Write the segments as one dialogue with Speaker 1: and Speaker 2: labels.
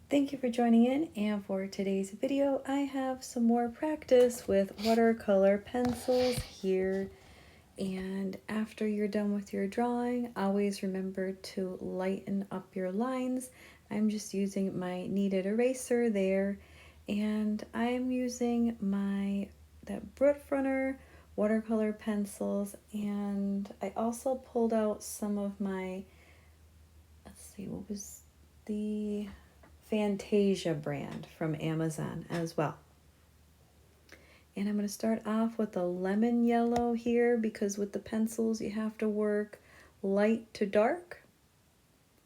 Speaker 1: Thank you for joining in, and for today's video I have some more practice with watercolor pencils here. And after you're done with your drawing, always remember to lighten up your lines. I'm just using my kneaded eraser there, and I'm using that Brutfuner watercolor pencils, and I also pulled out some of my, let's see, what was the Fantasia brand from Amazon as well. And I'm going to start off with a lemon yellow here, because with the pencils you have to work light to dark.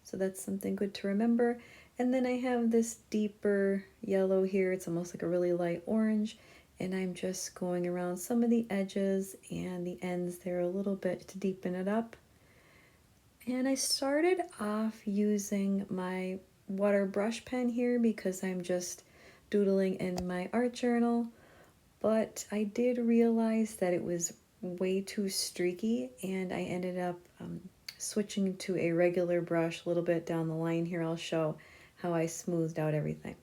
Speaker 1: So that's something good to remember. And then I have this deeper yellow here. It's almost like a really light orange. And I'm just going around some of the edges and the ends there a little bit to deepen it up. And I started off using my water brush pen here because I'm just doodling in my art journal, but I did realize that it was way too streaky, and I ended up switching to a regular brush a little bit down the line here. I'll show how I smoothed out everything.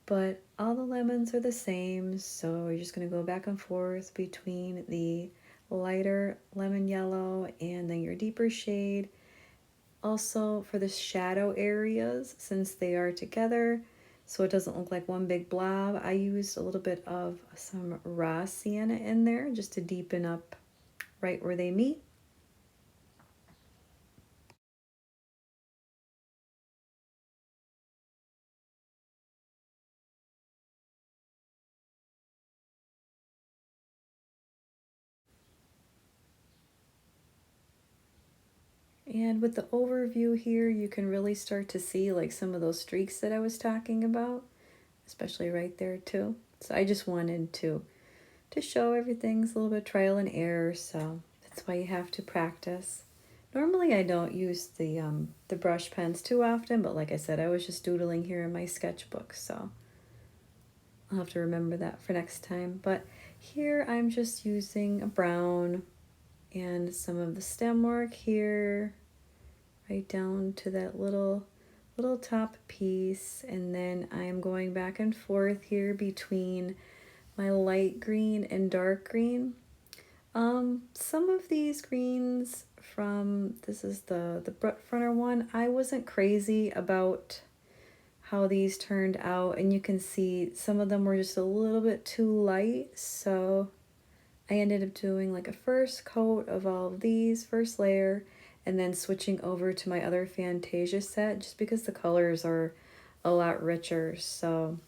Speaker 1: But all the lemons are the same, so we're just going to go back and forth between the lighter lemon yellow and then your deeper shade. Also, for the shadow areas, since they are together, so it doesn't look like one big blob, I used a little bit of some raw sienna in there just to deepen up right where they meet. And with the overview here, you can really start to see like some of those streaks that I was talking about, especially right there too. So I just wanted to show everything's a little bit trial and error, so that's why you have to practice. Normally I don't use the brush pens too often, but like I said, I was just doodling here in my sketchbook, so I'll have to remember that for next time. But here I'm just using a brown and some of the stem work here, right down to that little top piece, and then I'm going back and forth here between my light green and dark green. Some of these greens from, this is the Brutfuner one, I wasn't crazy about how these turned out, and you can see some of them were just a little bit too light, so I ended up doing like a first coat of all of these, first layer, and then switching over to my other Fantasia set just because the colors are a lot richer. So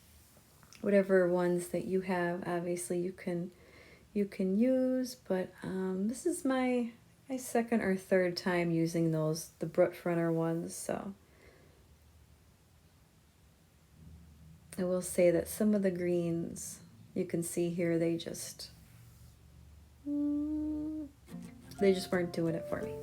Speaker 1: whatever ones that you have, obviously you can use, but this is my second or third time using the Brutfuner ones, so I will say that some of the greens you can see here, they just weren't doing it for me.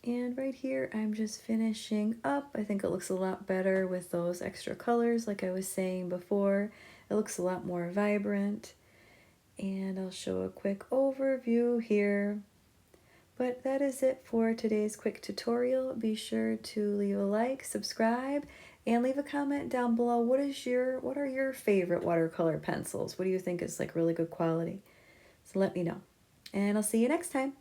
Speaker 1: And right here, I'm just finishing up. I think it looks a lot better with those extra colors, like I was saying before. It looks a lot more vibrant. And I'll show a quick overview here. But that is it for today's quick tutorial. Be sure to leave a like, subscribe, and leave a comment down below. What are your favorite watercolor pencils? What do you think is like really good quality? So let me know. And I'll see you next time.